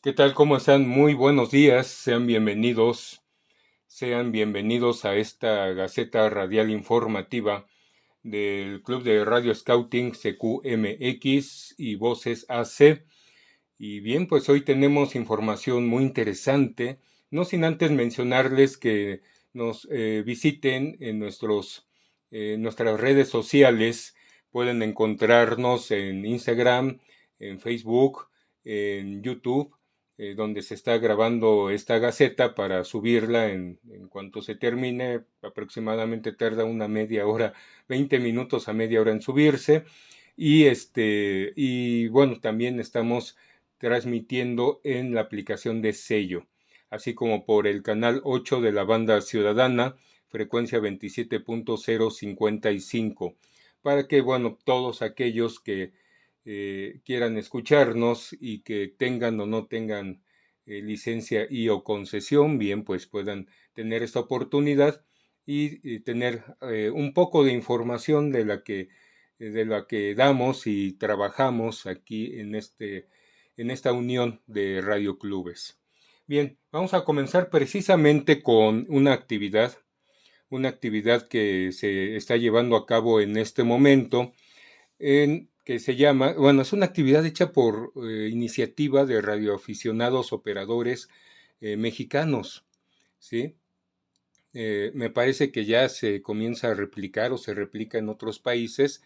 ¿Qué tal? ¿Cómo están? Muy buenos días. Sean bienvenidos a esta Gaceta Radial Informativa del Club de Radio Scouting CQMX y Voces AC. Y bien, pues hoy tenemos información muy interesante, no sin antes mencionarles que nos visiten en nuestras redes sociales. Pueden encontrarnos en Instagram, en Facebook, en YouTube, donde se está grabando esta gaceta para subirla en cuanto se termine. Aproximadamente tarda una media hora, 20 minutos a media hora en subirse. Y bueno, también estamos transmitiendo en la aplicación de Sello, así como por el canal 8 de la banda ciudadana, frecuencia 27.055, para que, bueno, todos aquellos que quieran escucharnos y que tengan o no tengan licencia y o concesión, bien, pues puedan tener esta oportunidad y tener un poco de información de la que damos y trabajamos aquí en esta unión de radioclubes. Bien, vamos a comenzar precisamente con una actividad que se está llevando a cabo en este momento, que se llama, bueno, es una actividad hecha por iniciativa de radioaficionados operadores mexicanos, ¿sí? Me parece que ya se comienza a replicar o se replica en otros países.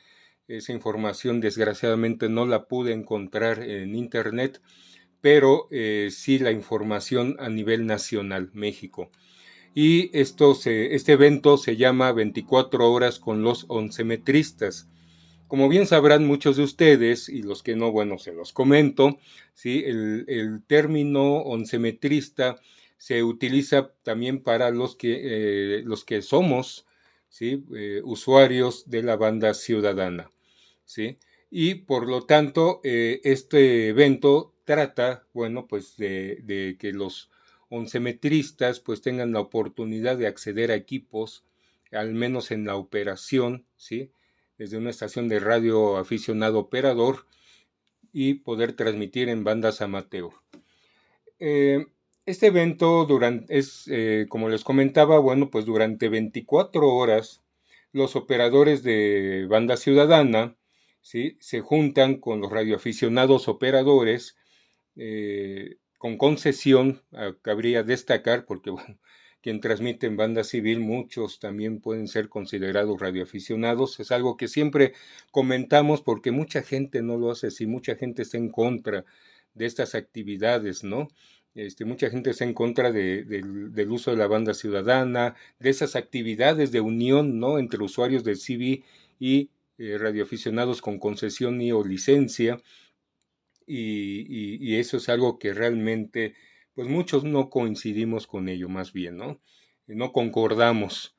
Esa información desgraciadamente no la pude encontrar en internet, pero sí la información a nivel nacional, México. Y este evento se llama 24 horas con los oncemetristas. Como bien sabrán muchos de ustedes, y los que no, bueno, se los comento, ¿sí? El término oncemetrista se utiliza también para los que somos, ¿sí? Usuarios de la banda ciudadana, ¿sí? Y por lo tanto, este evento trata, bueno, pues de que los oncemetristas pues tengan la oportunidad de acceder a equipos, al menos en la operación, ¿sí? Desde una estación de radio aficionado operador y poder transmitir en bandas amateur. Eh, este evento como les comentaba, bueno, pues durante 24 horas los operadores de banda ciudadana, ¿sí? Se juntan con los radioaficionados operadores con concesión. Cabría destacar, porque bueno, quien transmite en banda civil, muchos también pueden ser considerados radioaficionados. Es algo que siempre comentamos porque mucha gente no lo hace así, mucha gente está en contra de estas actividades, ¿no? Mucha gente está en contra del uso de la banda ciudadana, de esas actividades de unión, ¿no? Entre usuarios del CB y radioaficionados con concesión y o licencia. Y eso es algo que realmente, pues muchos no coincidimos con ello, más bien, ¿no? No concordamos.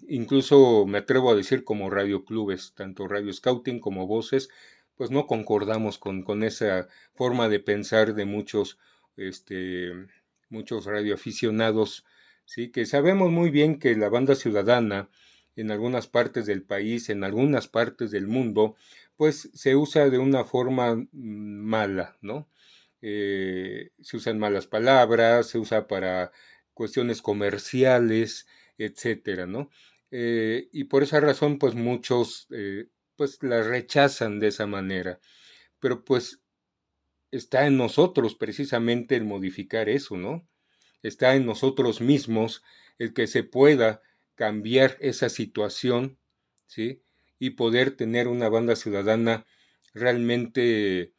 Incluso me atrevo a decir como radioclubes, tanto Radio Scouting como Voces, pues no concordamos con esa forma de pensar de este, muchos radioaficionados, ¿sí? Que sabemos muy bien que la banda ciudadana en algunas partes del país, en algunas partes del mundo, pues se usa de una forma mala, ¿no? Se usan malas palabras, se usa para cuestiones comerciales, etcétera, ¿no? Y por esa razón, pues muchos, pues la rechazan de esa manera. Pero pues está en nosotros precisamente el modificar eso, ¿no? Está en nosotros mismos el que se pueda cambiar esa situación, ¿sí? Y poder tener una banda ciudadana realmente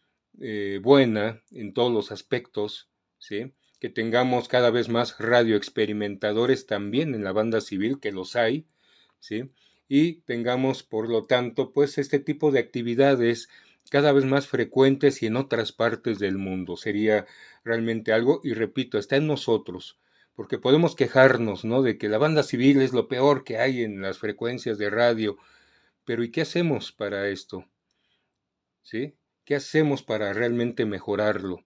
buena en todos los aspectos, ¿sí? Que tengamos cada vez más radioexperimentadores también en la banda civil, que los hay, ¿sí? Y tengamos, por lo tanto, pues este tipo de actividades cada vez más frecuentes y en otras partes del mundo. Sería realmente algo, y repito, está en nosotros, porque podemos quejarnos, ¿no? De que la banda civil es lo peor que hay en las frecuencias de radio, pero ¿y qué hacemos para esto? ¿Sí? ¿Qué hacemos para realmente mejorarlo?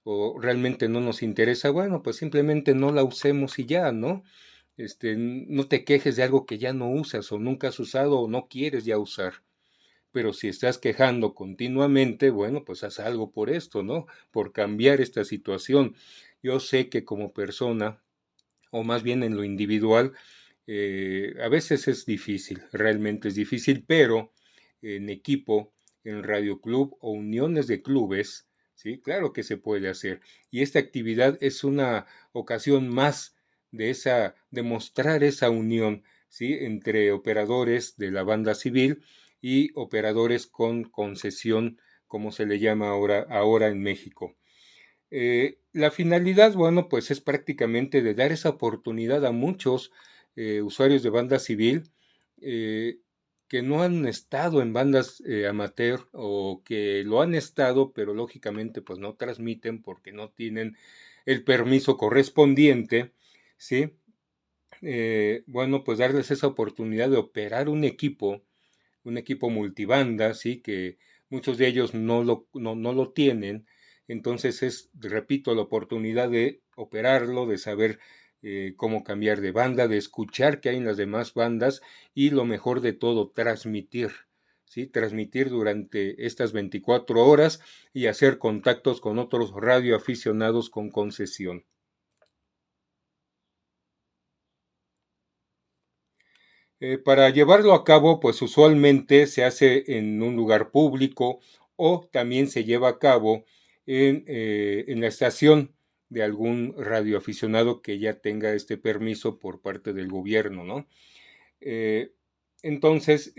¿O realmente no nos interesa? Bueno, pues simplemente no la usemos y ya, ¿no? No te quejes de algo que ya no usas o nunca has usado o no quieres ya usar. pero si estás quejando continuamente, bueno, pues haz algo por esto, ¿no? Por cambiar esta situación. Yo sé que como persona, o más bien en lo individual, a veces es difícil, realmente es difícil, pero en equipo, en radio club o uniones de clubes, sí, claro que se puede hacer. Y esta actividad es una ocasión más de mostrar esa unión, sí, entre operadores de la banda civil y operadores con concesión, como se le llama ahora en México. La finalidad, bueno, pues es prácticamente de dar esa oportunidad a muchos usuarios de banda civil eh, que no han estado en bandas amateur o que lo han estado, pero lógicamente pues no transmiten porque no tienen el permiso correspondiente, ¿sí? Bueno, pues darles esa oportunidad de operar un equipo multibanda, ¿sí? Que muchos de ellos no lo tienen. Entonces es, repito, la oportunidad de operarlo, de saber cómo cambiar de banda, de escuchar qué hay en las demás bandas y lo mejor de todo, transmitir. ¿Sí? Transmitir durante estas 24 horas y hacer contactos con otros radioaficionados con concesión. Para llevarlo a cabo, pues usualmente se hace en un lugar público o también se lleva a cabo en la estación de algún radioaficionado que ya tenga este permiso por parte del gobierno, ¿no? Eh, entonces,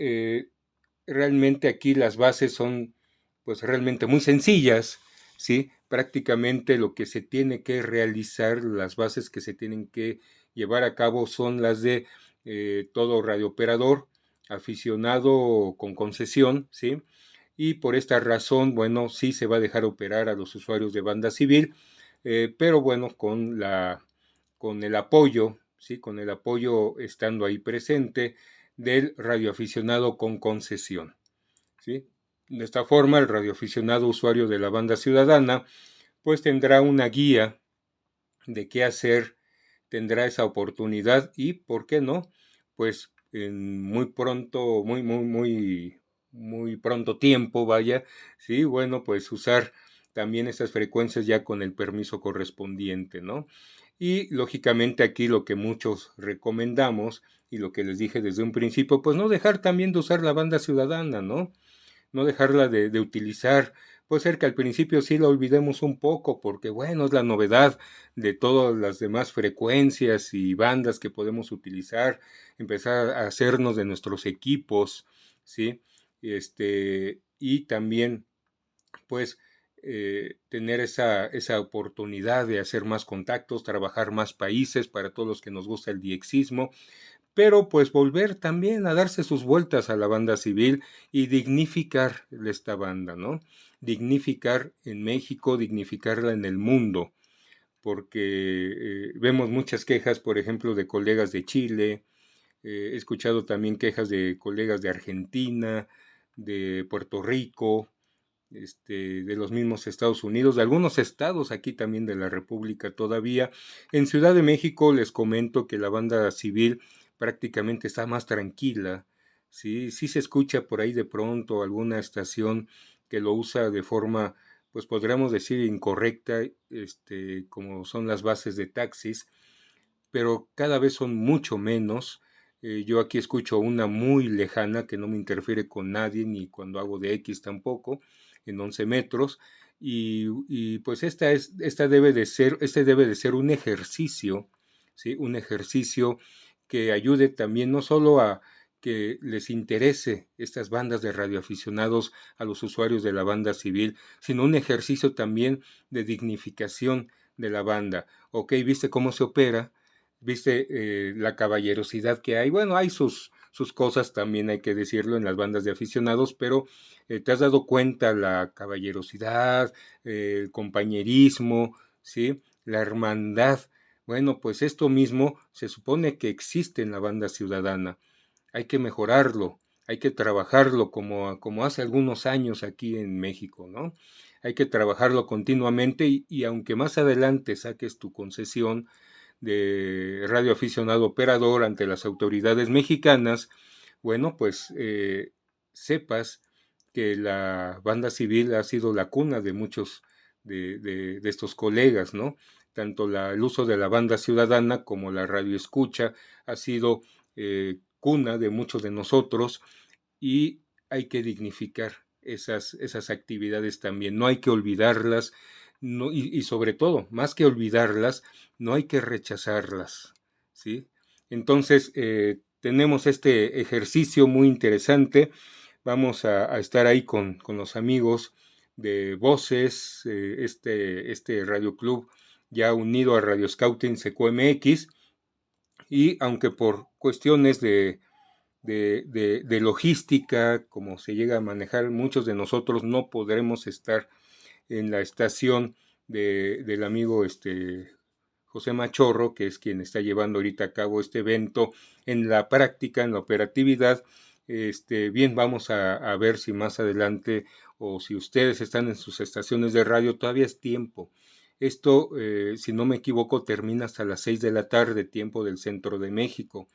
realmente aquí las bases son pues realmente muy sencillas, ¿sí? Prácticamente lo que se tiene que realizar, las bases que se tienen que llevar a cabo son las de todo radiooperador aficionado con concesión, ¿sí? Y por esta razón, bueno, sí se va a dejar operar a los usuarios de banda civil, pero bueno, con el apoyo, ¿sí? Con el apoyo estando ahí presente del radioaficionado con concesión, ¿sí? De esta forma, el radioaficionado usuario de la banda ciudadana, pues tendrá una guía de qué hacer, tendrá esa oportunidad y, ¿por qué no? Pues en muy pronto, muy pronto tiempo, vaya, sí, bueno, pues usar también esas frecuencias ya con el permiso correspondiente, ¿no? Y lógicamente aquí lo que muchos recomendamos y lo que les dije desde un principio, pues no dejar también de usar la banda ciudadana, ¿no? No dejarla de utilizar. Puede ser que al principio sí la olvidemos un poco, porque bueno, es la novedad de todas las demás frecuencias y bandas que podemos utilizar, empezar a hacernos de nuestros equipos, ¿sí? Y también, pues, tener esa oportunidad de hacer más contactos, trabajar más países para todos los que nos gusta el diexismo, pero pues volver también a darse sus vueltas a la banda civil y dignificar esta banda, ¿no? Dignificar en México, dignificarla en el mundo, porque vemos muchas quejas, por ejemplo, de colegas de Chile, he escuchado también quejas de colegas de Argentina, de Puerto Rico, de los mismos Estados Unidos, de algunos estados aquí también de la República todavía. En Ciudad de México les comento que la banda civil prácticamente está más tranquila, sí, sí se escucha por ahí de pronto alguna estación que lo usa de forma, pues podríamos decir incorrecta, como son las bases de taxis, pero cada vez son mucho menos. Yo aquí escucho una muy lejana que no me interfiere con nadie, ni cuando hago de X tampoco, en 11 metros. Y pues este debe de ser un ejercicio, ¿sí? Un ejercicio que ayude también no solo a que les interese estas bandas de radioaficionados a los usuarios de la banda civil, sino un ejercicio también de dignificación de la banda. Ok, ¿viste cómo se opera? ¿Viste la caballerosidad que hay? Bueno, hay sus cosas también, hay que decirlo, en las bandas de aficionados, pero te has dado cuenta la caballerosidad, el compañerismo, ¿sí? La hermandad. Bueno, pues esto mismo se supone que existe en la banda ciudadana. Hay que mejorarlo, hay que trabajarlo como hace algunos años aquí en México, ¿no? Hay que trabajarlo continuamente y aunque más adelante saques tu concesión, de radioaficionado operador ante las autoridades mexicanas, bueno, pues sepas que la banda civil ha sido la cuna de muchos de estos colegas, ¿no? Tanto el uso de la banda ciudadana como la radio escucha ha sido cuna de muchos de nosotros, y hay que dignificar esas actividades también, no hay que olvidarlas, no, y sobre todo, más que olvidarlas, no hay que rechazarlas, ¿sí? Entonces, tenemos este ejercicio muy interesante, vamos a estar ahí con los amigos de Voces, este Radio Club ya unido a Radio Scouting CQMX, y aunque por cuestiones de logística, como se llega a manejar, muchos de nosotros no podremos estar en la estación del amigo José Machorro, que es quien está llevando ahorita a cabo este evento en la práctica, en la operatividad. Bien, vamos a ver si más adelante, o si ustedes están en sus estaciones de radio, todavía es tiempo. Esto, si no me equivoco, termina hasta las 6 de la tarde, tiempo del centro de México.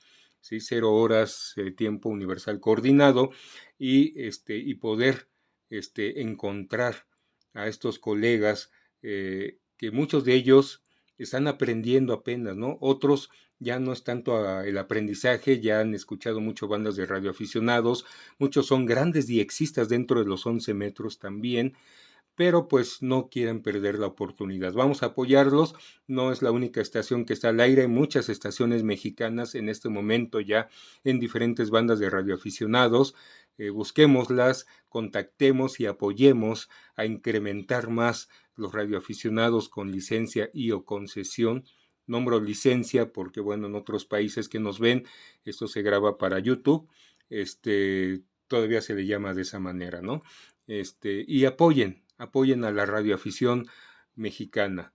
¿Sí? 0 horas, tiempo universal coordinado, y poder encontrar a estos colegas, que muchos de ellos están aprendiendo apenas, ¿no? Otros ya no es tanto el aprendizaje, ya han escuchado mucho bandas de radioaficionados, muchos son grandes diexistas dentro de los 11 metros también, pero pues no quieren perder la oportunidad. Vamos a apoyarlos, no es la única estación que está al aire, hay muchas estaciones mexicanas en este momento ya en diferentes bandas de radioaficionados. Busquémoslas, contactemos y apoyemos a incrementar más los radioaficionados con licencia y o concesión. Nombro licencia porque, bueno, en otros países que nos ven, esto se graba para YouTube, todavía se le llama de esa manera, ¿no? Y apoyen a la radioafición mexicana.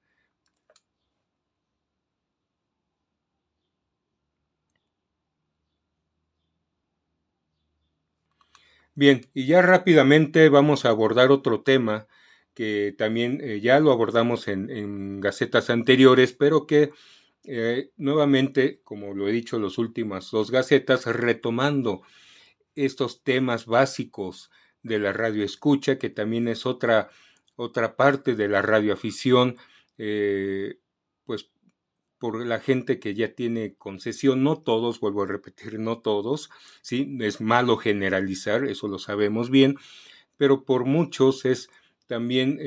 Bien, y ya rápidamente vamos a abordar otro tema que también ya lo abordamos en gacetas anteriores, pero que nuevamente, como lo he dicho, las últimas dos gacetas, retomando estos temas básicos de la radio escucha, que también es otra parte de la radioafición, pues por la gente que ya tiene concesión, no todos, vuelvo a repetir, no todos, ¿sí? Es malo generalizar, eso lo sabemos bien, pero por muchos es también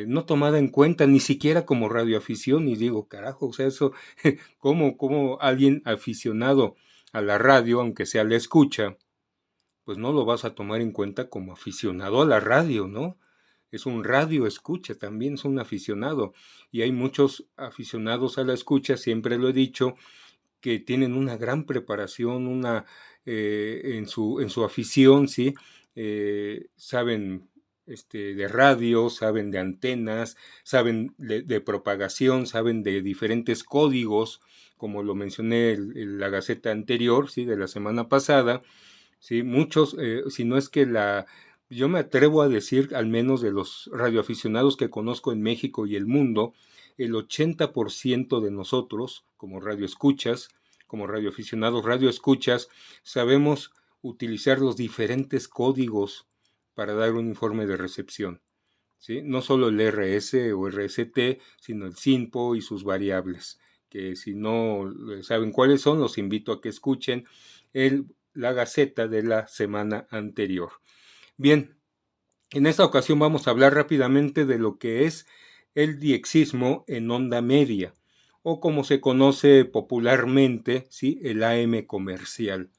no tomada en cuenta, ni siquiera como radioafición, y digo, carajo, o sea, eso, ¿cómo alguien aficionado a la radio, aunque sea la escucha, pues no lo vas a tomar en cuenta como aficionado a la radio, ¿no? Es un radio escucha, también es un aficionado. Y hay muchos aficionados a la escucha, siempre lo he dicho, que tienen una gran preparación, en su afición, ¿sí? Saben de radio, saben de antenas, saben de propagación, saben de diferentes códigos, como lo mencioné en la gaceta anterior, ¿sí? De la semana pasada, ¿sí? Muchos, si no es que yo me atrevo a decir, al menos de los radioaficionados que conozco en México y el mundo, el 80% de nosotros, como radioescuchas, como radioaficionados, radioescuchas, sabemos utilizar los diferentes códigos para dar un informe de recepción, ¿sí? No solo el RS o RST, sino el SINPO y sus variables, que si no saben cuáles son, los invito a que escuchen la gaceta de la semana anterior. Bien, en esta ocasión vamos a hablar rápidamente de lo que es el diexismo en onda media, o como se conoce popularmente, ¿sí? El AM comercial.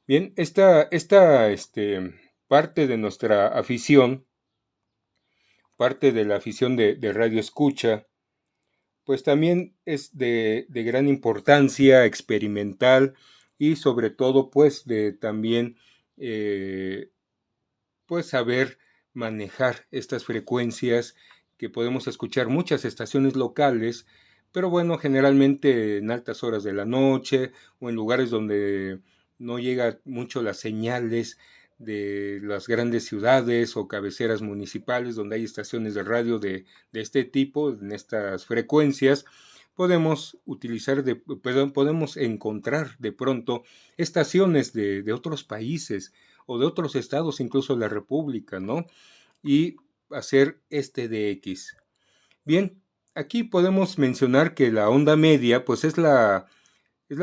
Bien, esta parte de nuestra afición, parte de la afición de radio escucha, pues también es de gran importancia experimental, y sobre todo pues de también pues saber manejar estas frecuencias, que podemos escuchar muchas estaciones locales, pero bueno, generalmente en altas horas de la noche o en lugares donde no llega mucho las señales de las grandes ciudades o cabeceras municipales donde hay estaciones de radio de este tipo, en estas frecuencias, podemos podemos encontrar de pronto estaciones de otros países o de otros estados, incluso de la República, ¿no? Y hacer este DX. Bien, aquí podemos mencionar que la onda media, pues es la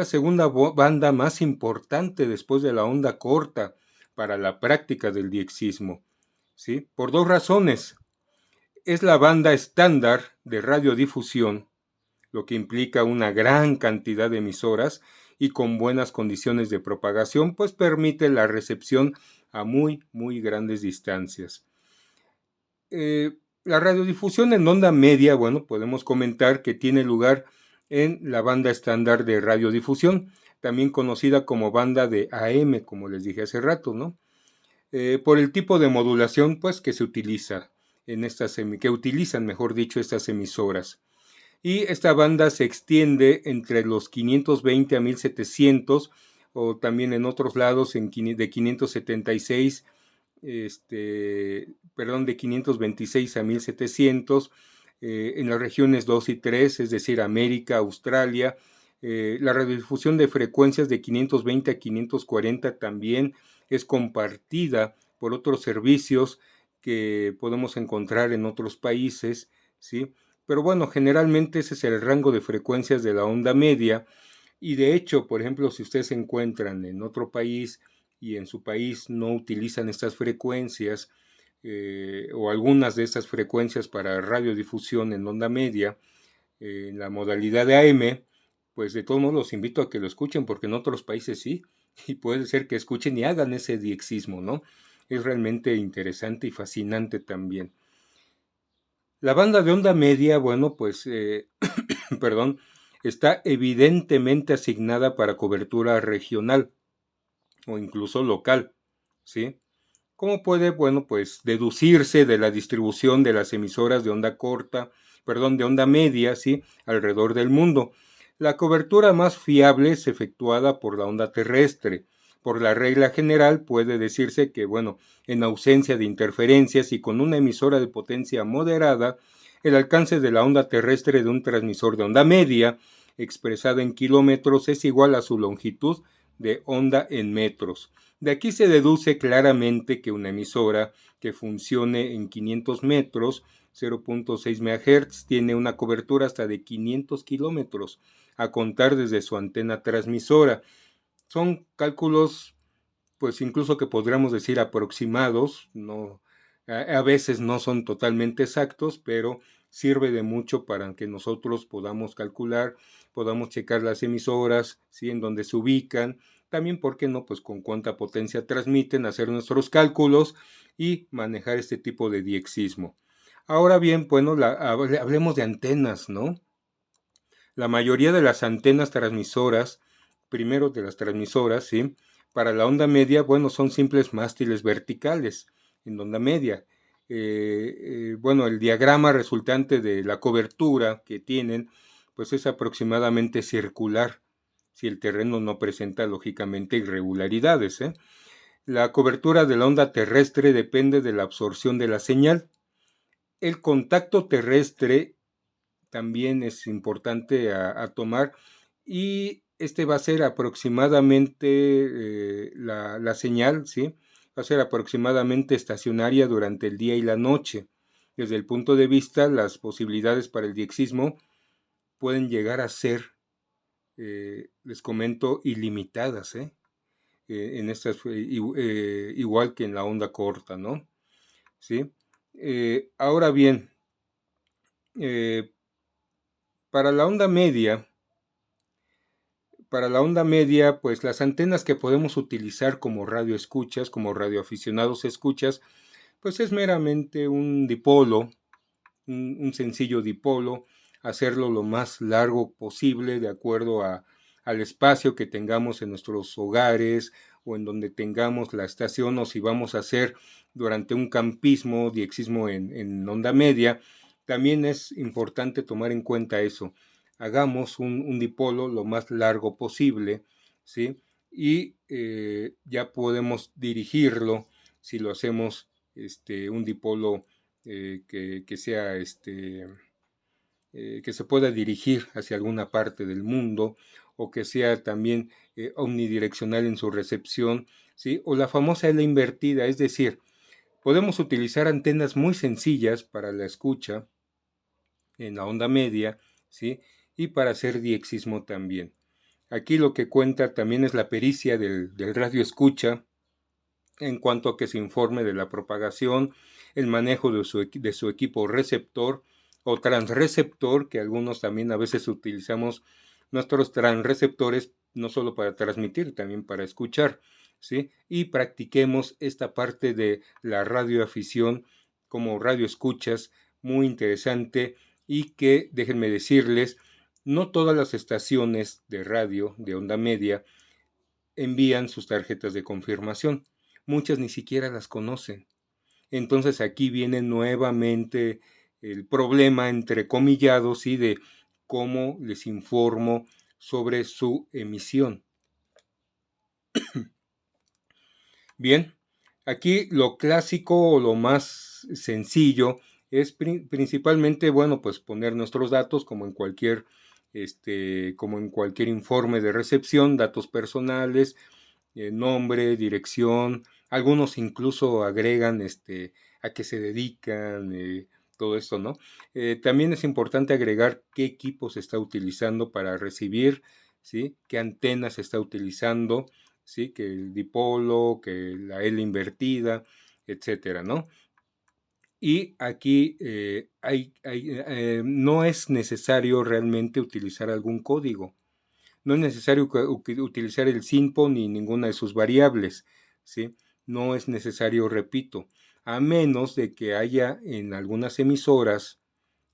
segunda banda más importante después de la onda corta para la práctica del diexismo, ¿sí? Por dos razones. Es la banda estándar de radiodifusión, lo que implica una gran cantidad de emisoras y con buenas condiciones de propagación, pues permite la recepción a muy grandes distancias. La radiodifusión en onda media, bueno, podemos comentar que tiene lugar en la banda estándar de radiodifusión, también conocida como banda de AM, como les dije hace rato, ¿no? Por el tipo de modulación, pues, que se utiliza que utilizan, mejor dicho, estas emisoras. Y esta banda se extiende entre los 520 a 1700, o también en otros lados de 576 de 526 a 1700, en las regiones 2 y 3, es decir, América, Australia. La radiodifusión de frecuencias de 520 a 540 también es compartida por otros servicios que podemos encontrar en otros países, ¿sí? Pero bueno, generalmente ese es el rango de frecuencias de la onda media. Y de hecho, por ejemplo, si ustedes se encuentran en otro país y en su país no utilizan estas frecuencias o algunas de estas frecuencias para radiodifusión en onda media, en la modalidad de AM, pues de todos modos los invito a que lo escuchen porque en otros países sí, y puede ser que escuchen y hagan ese diexismo, ¿no? Es realmente interesante y fascinante también. La banda de onda media, bueno, pues, perdón, está evidentemente asignada para cobertura regional o incluso local, ¿sí? ¿Cómo puede, bueno, pues deducirse de la distribución de las emisoras de onda corta, de onda media, ¿sí? Alrededor del mundo? La cobertura más fiable es efectuada por la onda terrestre. Por la regla general puede decirse que, bueno, en ausencia de interferencias y con una emisora de potencia moderada, el alcance de la onda terrestre de un transmisor de onda media, expresada en kilómetros, es igual a su longitud de onda en metros. De aquí se deduce claramente que una emisora que funcione en 500 metros, 0.6 MHz, tiene una cobertura hasta de 500 kilómetros, a contar desde su antena transmisora. Son cálculos, pues incluso que podríamos decir aproximados, no, a veces no son totalmente exactos, pero sirve de mucho para que nosotros podamos calcular, podamos checar las emisoras, ¿sí? En donde se ubican, también, ¿por qué no? Pues con cuánta potencia transmiten, hacer nuestros cálculos y manejar este tipo de diexismo. Ahora bien, bueno, hablemos de antenas, ¿no? La mayoría de las antenas transmisoras, primero de las transmisoras, ¿sí? Para la onda media, bueno, son simples mástiles verticales en onda media. Bueno, el diagrama resultante de la cobertura que tienen, pues es aproximadamente circular, si el terreno no presenta lógicamente irregularidades. La cobertura de la onda terrestre depende de la absorción de la señal. El contacto terrestre también es importante a tomar y este va a ser aproximadamente la señal, ¿sí? Va a ser aproximadamente estacionaria durante el día y la noche. Desde el punto de vista, las posibilidades para el diexismo pueden llegar a ser, les comento, ilimitadas, en estas, igual que en la onda corta, ¿no? ¿Sí? Ahora bien, para la onda media, pues las antenas que podemos utilizar como radioescuchas, como radioaficionados escuchas, pues es meramente un dipolo, un sencillo dipolo, hacerlo lo más largo posible de acuerdo al espacio que tengamos en nuestros hogares o en donde tengamos la estación, o si vamos a hacer durante un campismo, diexismo en onda media, también es importante tomar en cuenta eso. Hagamos un dipolo lo más largo posible, ¿sí? Y ya podemos dirigirlo si lo hacemos un dipolo que sea que se pueda dirigir hacia alguna parte del mundo, o que sea también omnidireccional en su recepción, ¿sí? O la famosa L invertida, es decir, podemos utilizar antenas muy sencillas para la escucha en la onda media, ¿sí? Y para hacer diexismo también. Aquí lo que cuenta también es la pericia del radio escucha, en cuanto a que se informe de la propagación, el manejo de su equipo receptor o transreceptor, que algunos también a veces utilizamos nuestros transreceptores no solo para transmitir, también para escuchar, ¿sí? Y practiquemos esta parte de la radioafición como radio escuchas, muy interesante, y que, déjenme decirles, no todas las estaciones de radio de onda media envían sus tarjetas de confirmación. Muchas ni siquiera las conocen. Entonces aquí viene nuevamente el problema entrecomillado, ¿sí? De cómo les informo sobre su emisión. Bien, aquí lo clásico o lo más sencillo es principalmente, bueno, pues poner nuestros datos como en cualquier informe de recepción, datos personales, nombre, dirección, algunos incluso agregan a qué se dedican, todo esto, ¿no? También es importante agregar qué equipo se está utilizando para recibir, ¿sí? Qué antenas se está utilizando, ¿sí? Que el dipolo, que la L invertida, etcétera, ¿no? Y aquí no es necesario realmente utilizar algún código. No es necesario utilizar el SINPO ni ninguna de sus variables, ¿sí? No es necesario, repito, a menos de que haya en algunas emisoras,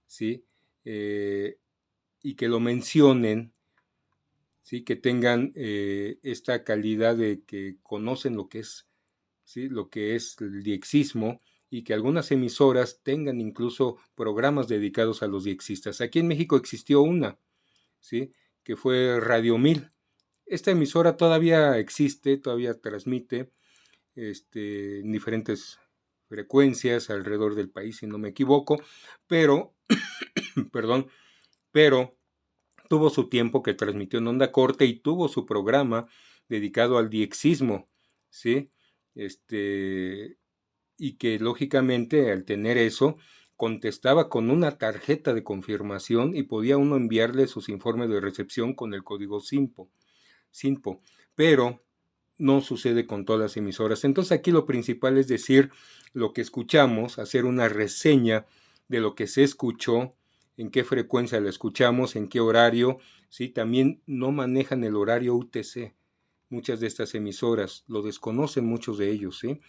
¿sí? Y que lo mencionen, ¿sí? Que tengan esta calidad de que conocen lo que es, ¿sí? Lo que es el diexismo, y que algunas emisoras tengan incluso programas dedicados a los diexistas. Aquí en México existió una, ¿sí? Que fue Radio 1000. Esta emisora todavía existe, todavía transmite en diferentes frecuencias alrededor del país, si no me equivoco, pero, perdón, pero tuvo su tiempo que transmitió en onda corta y tuvo su programa dedicado al diexismo, ¿sí? Y que lógicamente al tener eso, contestaba con una tarjeta de confirmación y podía uno enviarle sus informes de recepción con el código SINPO, pero no sucede con todas las emisoras. Entonces aquí lo principal es decir lo que escuchamos, hacer una reseña de lo que se escuchó, en qué frecuencia la escuchamos, en qué horario, ¿sí? También no manejan el horario UTC, muchas de estas emisoras, lo desconocen muchos de ellos, ¿sí?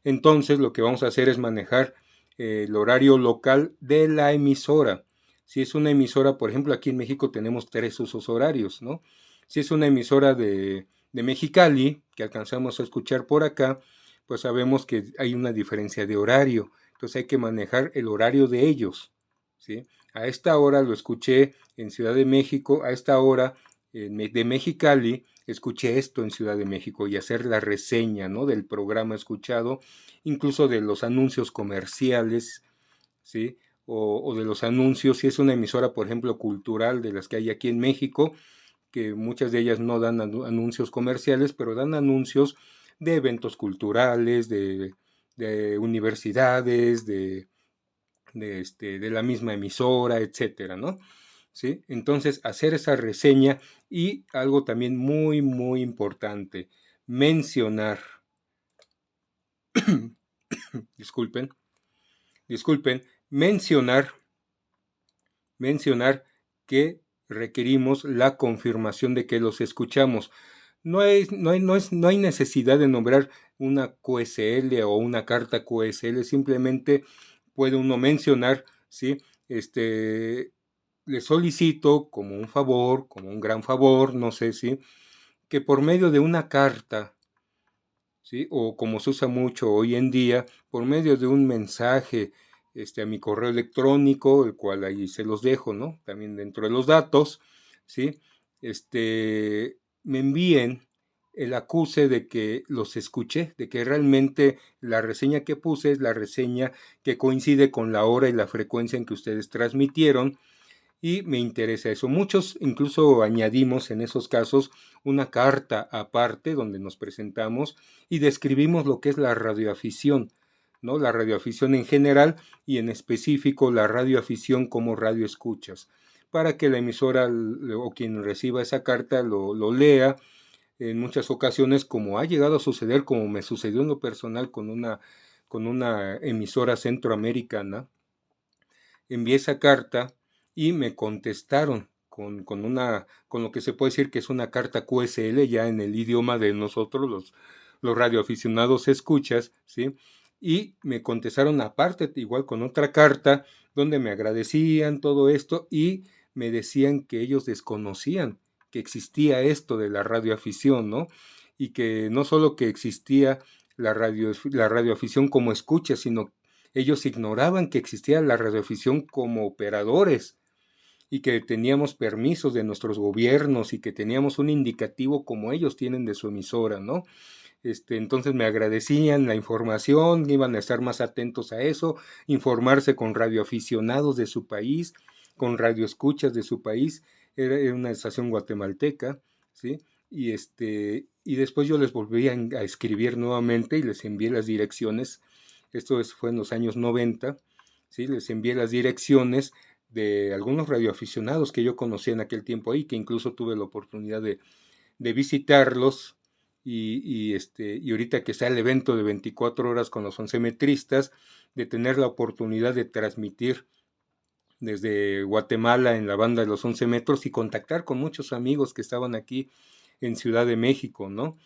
Entonces lo que vamos a hacer es manejar el horario local de la emisora. Si es una emisora, por ejemplo, aquí en México tenemos 3 usos horarios, ¿no? Si es una emisora de Mexicali, que alcanzamos a escuchar por acá, pues sabemos que hay una diferencia de horario. Entonces hay que manejar el horario de ellos, ¿sí? A esta hora lo escuché en Ciudad de México, a esta hora de Mexicali escuché esto en Ciudad de México, y hacer la reseña, ¿no? Del programa escuchado, incluso de los anuncios comerciales, ¿sí? O de los anuncios, si es una emisora, por ejemplo, cultural, de las que hay aquí en México, que muchas de ellas no dan anuncios comerciales, pero dan anuncios de eventos culturales, de universidades, de la misma emisora, etcétera, ¿no? ¿Sí? Entonces, hacer esa reseña, y algo también muy, muy importante, mencionar, disculpen, mencionar que requerimos la confirmación de que los escuchamos. No hay necesidad de nombrar una QSL o una carta QSL, simplemente puede uno mencionar, ¿sí? Le solicito como un favor, como un gran favor, no sé si, que por medio de una carta, ¿sí? O como se usa mucho hoy en día, por medio de un mensaje a mi correo electrónico, el cual ahí se los dejo, ¿no? También dentro de los datos, ¿sí? Me envíen el acuse de que los escuché, de que realmente la reseña que puse es la reseña que coincide con la hora y la frecuencia en que ustedes transmitieron, y me interesa eso. Muchos incluso añadimos en esos casos una carta aparte donde nos presentamos y describimos lo que es la radioafición, ¿no? La radioafición en general y en específico la radioafición como radioescuchas, para que la emisora o quien reciba esa carta lo lea en muchas ocasiones, como ha llegado a suceder, como me sucedió en lo personal con una emisora centroamericana. Envié esa carta y me contestaron con lo que se puede decir que es una carta QSL ya en el idioma de nosotros, los radioaficionados escuchas, ¿sí? Y me contestaron aparte, igual con otra carta, donde me agradecían todo esto y me decían que ellos desconocían que existía esto de la radioafición, ¿no? Y que no solo que existía la radioafición como escucha, sino ellos ignoraban que existía la radioafición como operadores y que teníamos permisos de nuestros gobiernos y que teníamos un indicativo como ellos tienen de su emisora, ¿no? Entonces me agradecían la información, iban a estar más atentos a eso, informarse con radioaficionados de su país, con radioescuchas de su país. Era una estación guatemalteca, ¿sí? Y después yo les volví a escribir nuevamente y les envié las direcciones. Fue en los años 90, ¿sí? Les envié las direcciones de algunos radioaficionados que yo conocía en aquel tiempo ahí, que incluso tuve la oportunidad de visitarlos y ahorita que está el evento de 24 horas con los oncemetristas, de tener la oportunidad de transmitir desde Guatemala en la banda de los 11 metros y contactar con muchos amigos que estaban aquí en Ciudad de México, ¿no?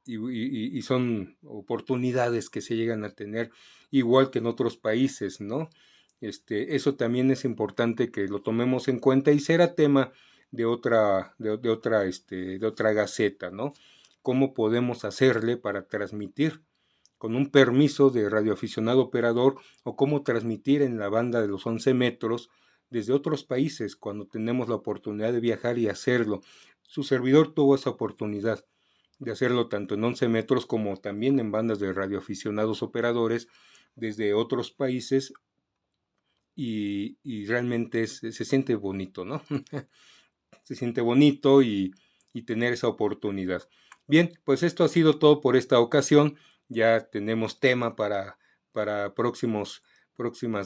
Y son oportunidades que se llegan a tener igual que en otros países, ¿no? Eso también es importante que lo tomemos en cuenta y será tema de otra gaceta, ¿no? ¿Cómo podemos hacerle para transmitir con un permiso de radioaficionado operador o cómo transmitir en la banda de los 11 metros desde otros países cuando tenemos la oportunidad de viajar y hacerlo? Su servidor tuvo esa oportunidad de hacerlo tanto en 11 metros como también en bandas de radioaficionados operadores desde otros países y realmente se siente bonito, ¿no? Se siente bonito y tener esa oportunidad. Bien, pues esto ha sido todo por esta ocasión. Ya tenemos tema para próximas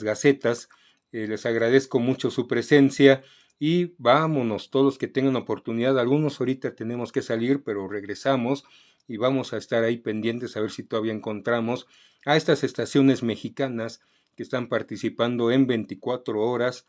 gacetas. Les agradezco mucho su presencia y vámonos, todos los que tengan oportunidad. Algunos ahorita tenemos que salir, pero regresamos y vamos a estar ahí pendientes a ver si todavía encontramos a estas estaciones mexicanas que están participando en 24 horas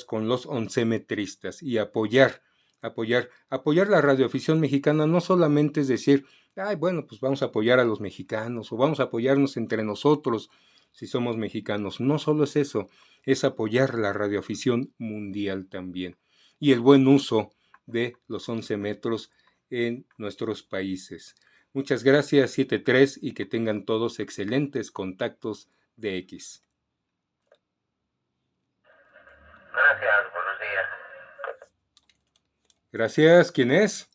con los oncemetristas y apoyar la radioafición mexicana no solamente es decir, ay, bueno, pues vamos a apoyar a los mexicanos o vamos a apoyarnos entre nosotros si somos mexicanos. No solo es eso, es apoyar la radioafición mundial también y el buen uso de los 11 metros en nuestros países. Muchas gracias, 73, y que tengan todos excelentes contactos de X. Gracias, buenos días. Gracias, ¿quién es?